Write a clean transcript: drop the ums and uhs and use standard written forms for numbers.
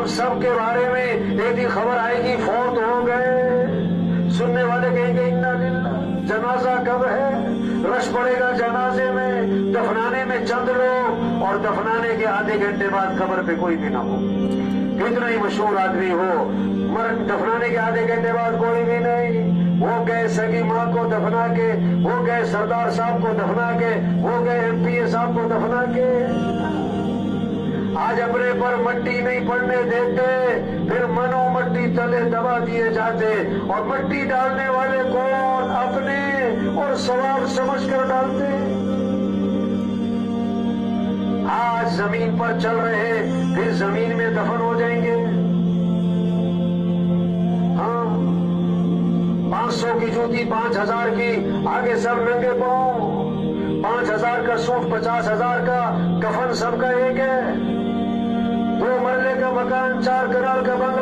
हम सब के बारे में एक दिन खबर आएगी फौत हो गए, सुनने वाले कहेंगे इन्ना लिल्लाह। जनाजा कब है? रश पड़ेगा जनाजे में, दफनाने में चंद लोग, और दफनाने के आधे घंटे बाद कब्र पे कोई भी ना हो। कितना ही मशहूर आदमी हो, मर दफनाने के आधे घंटे बाद कोई भी नहीं। वो गए सगी माँ को दफना के, वो गए सरदार साहब को दफना के, वो गए एमपीए साहब को दफना के। आज अपने पर मट्टी नहीं पड़ने देते, फिर मनो मट्टी तले दबा दिए जाते, और मट्टी डालने वाले कौन? अपने, और सवाब समझ कर डालते। आज जमीन पर चल रहे, फिर जमीन में दफन हो जाएंगे। हाँ, 500 की जूती 5000 की, आगे सब नंगे पांव। 5000 का सूट, 50,000 का कफन, सबका एक है। 2 मरले का मकान, 4 कनाल का बंगला।